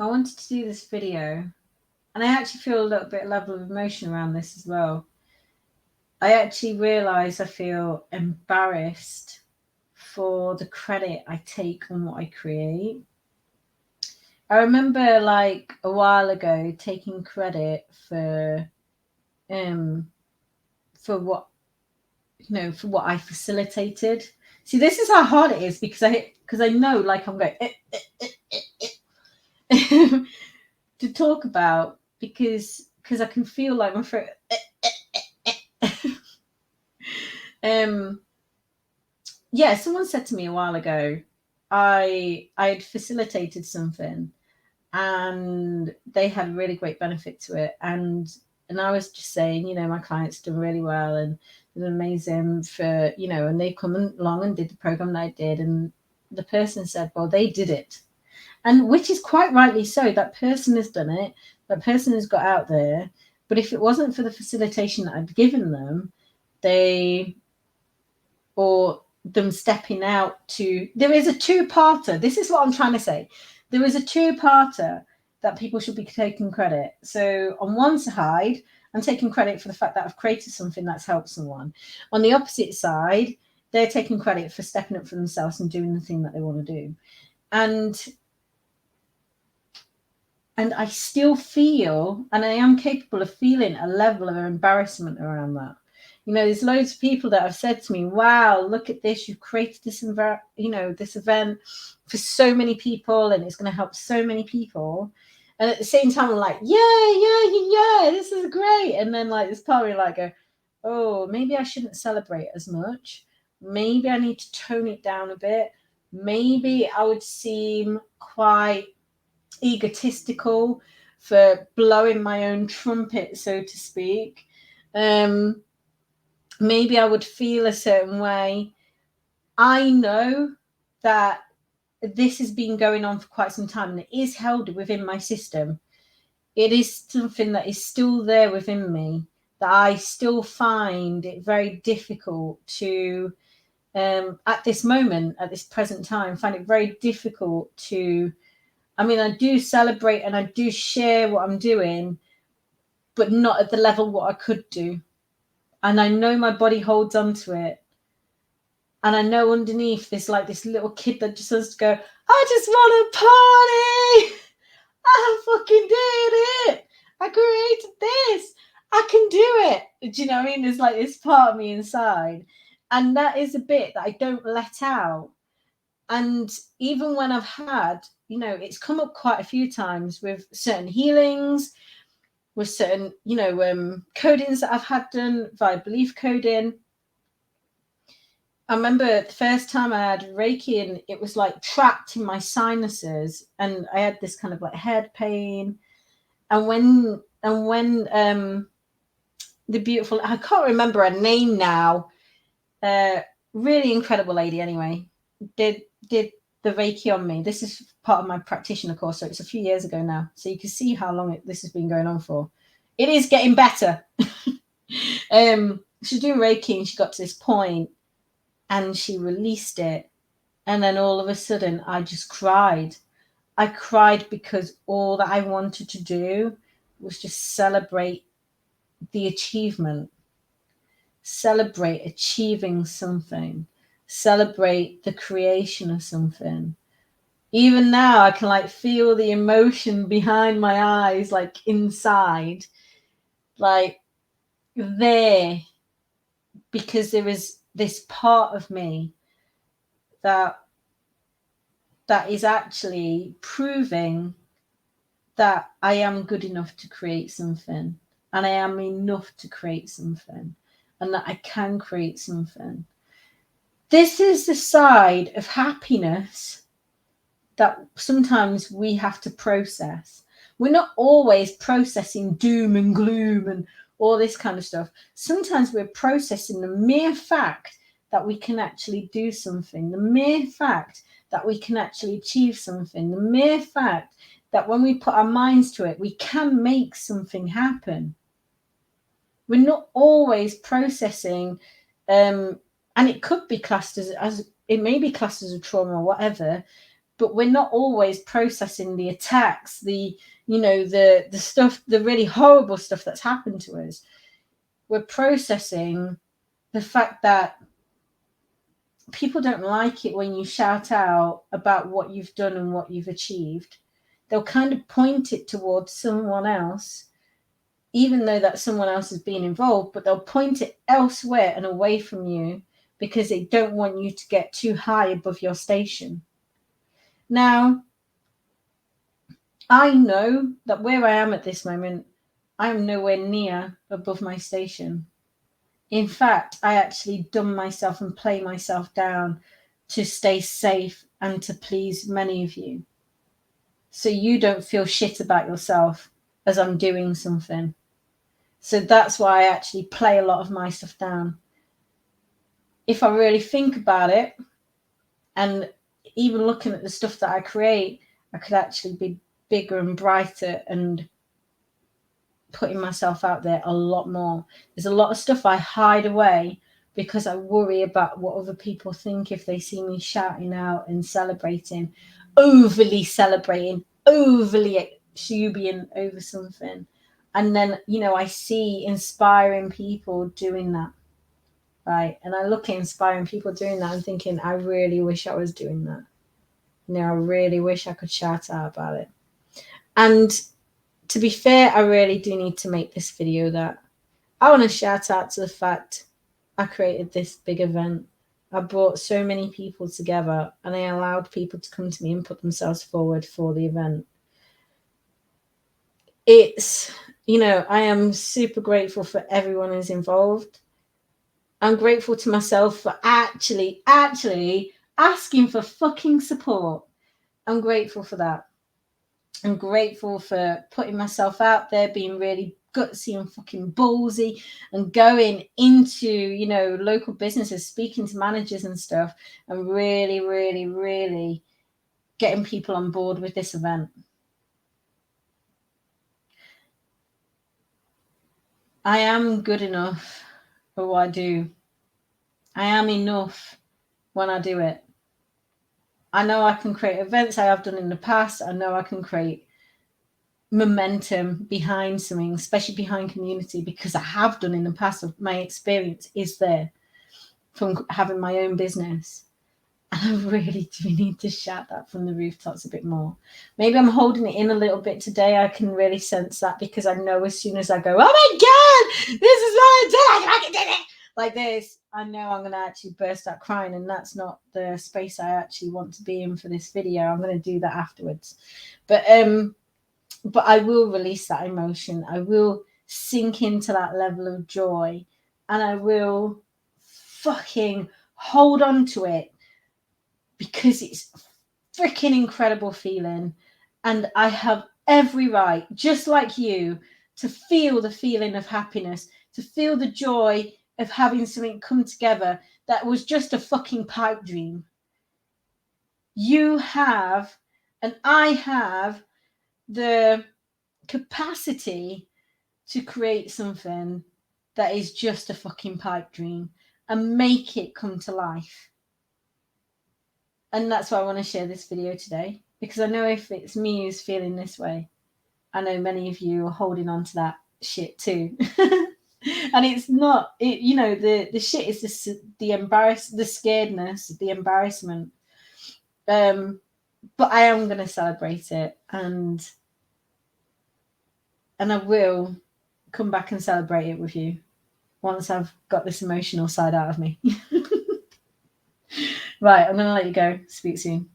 I wanted to do this video, and I actually feel a little bit level of emotion around this as well. I actually realise I feel embarrassed for the credit I take on what I create. I remember like a while ago taking credit um for what for what I facilitated. See, this is how hard it is because I know like I'm going to talk about because I can feel like my throat. um, yeah, someone said to me a while ago, I had facilitated something, and they had really great benefit to it, and I was just saying, my clients done really well and it was amazing for and they come along and did the program that I did, and the person said, well, they did it. And which is quite rightly so. That person has done it. That person has got out there. But if it wasn't for the facilitation that I'd given them, they or them stepping out to, there is a two-parter. This is what I'm trying to say. There is a two-parter that people should be taking credit. So on one side, I'm taking credit for the fact that I've created something that's helped someone. On the opposite side, they're taking credit for stepping up for themselves and doing the thing that they want to do. And I still feel, and I am capable of feeling, a level of embarrassment around that. There's loads of people that have said to me, wow, look at this, you've created this this event for so many people, and it's going to help so many people. And at the same time, I'm like, yeah, this is great. And then like this part of me like go, oh, maybe I shouldn't celebrate as much. Maybe I need to tone it down a bit. Maybe I would seem quite egotistical for blowing my own trumpet, so to speak. Maybe I would feel a certain way. I know that this has been going on for quite some time and it is held within my system. It is something that is still there within me, that I still find it very difficult to, at this moment, at this present time, find it very difficult to, I do celebrate and I do share what I'm doing, but not at the level what I could do. And I know my body holds on to it. And I know underneath there's like this little kid that just wants to go, I just want to party. I fucking did it. I created this. I can do it. Do you know what I mean? There's like this part of me inside. And that is a bit that I don't let out. And even when I've had, it's come up quite a few times with certain healings, with certain, codings that I've had done via belief coding. I remember the first time I had Reiki and it was like trapped in my sinuses and I had this kind of like head pain. And when the beautiful, I can't remember her name now, really incredible lady anyway, did the Reiki on me. This is part of my practitioner course, so it's a few years ago now. So you can see how long this has been going on for. It is getting better. She's doing Reiki and she got to this point and she released it. And then all of a sudden I just cried. I cried because all that I wanted to do was just celebrate the achievement, celebrate achieving something, celebrate the creation of something. Even now I can like feel the emotion behind my eyes, like inside, like there, because there is this part of me that is actually proving that I am good enough to create something, and I am enough to create something, and that I can create something. This is the side of happiness that sometimes we have to process. We're not always processing doom and gloom and all this kind of stuff. Sometimes we're processing the mere fact that we can actually do something, the mere fact that we can actually achieve something, the mere fact that when we put our minds to it, we can make something happen. We're not always processing, and it could be classed as it may be classed as a trauma or whatever, but we're not always processing the attacks, the stuff, the really horrible stuff that's happened to us. We're processing the fact that people don't like it when you shout out about what you've done and what you've achieved. They'll kind of point it towards someone else, even though that someone else is being involved, but they'll point it elsewhere and away from you because they don't want you to get too high above your station. Now, I know that where I am at this moment, I am nowhere near above my station. In fact, I actually dumb myself and play myself down to stay safe and to please many of you. So you don't feel shit about yourself as I'm doing something. So that's why I actually play a lot of my stuff down. If I really think about it, and even looking at the stuff that I create, I could actually be bigger and brighter and putting myself out there a lot more. There's a lot of stuff I hide away because I worry about what other people think if they see me shouting out and celebrating, overly exuberant over something. And then, I see inspiring people doing that, right? And I look at inspiring people doing that and thinking, I really wish I was doing that. I really wish I could shout out about it. And to be fair, I really do need to make this video that I want to shout out to the fact I created this big event. I brought so many people together and I allowed people to come to me and put themselves forward for the event. It's, I am super grateful for everyone who's involved. I'm grateful to myself for actually asking for fucking support. I'm grateful for that. I'm grateful for putting myself out there, being really gutsy and fucking ballsy and going into, local businesses, speaking to managers and stuff, and really, really, really getting people on board with this event. I am good enough for what I do. I am enough when I do it. I know I can create events I have done in the past. I know I can create momentum behind something, especially behind community, because I have done in the past. My experience is there from having my own business. And I really do need to shout that from the rooftops a bit more. Maybe I'm holding it in a little bit today. I can really sense that because I know as soon as I go, oh my God, this is what I did it like this, I know I'm going to actually burst out crying, and that's not the space I actually want to be in for this video. I'm going to do that afterwards. But I will release that emotion. I will sink into that level of joy, and I will fucking hold on to it because it's a freaking incredible feeling. And I have every right, just like you, to feel the feeling of happiness, to feel the joy of having something come together that was just a fucking pipe dream. You have, and I have, the capacity to create something that is just a fucking pipe dream and make it come to life. And that's why I want to share this video today, because I know if it's me who's feeling this way, I know many of you are holding on to that shit too. And it's not, the shit is the scaredness, the embarrassment. But I am going to celebrate it, and I will come back and celebrate it with you once I've got this emotional side out of me. Right, I'm going to let you go. Speak soon.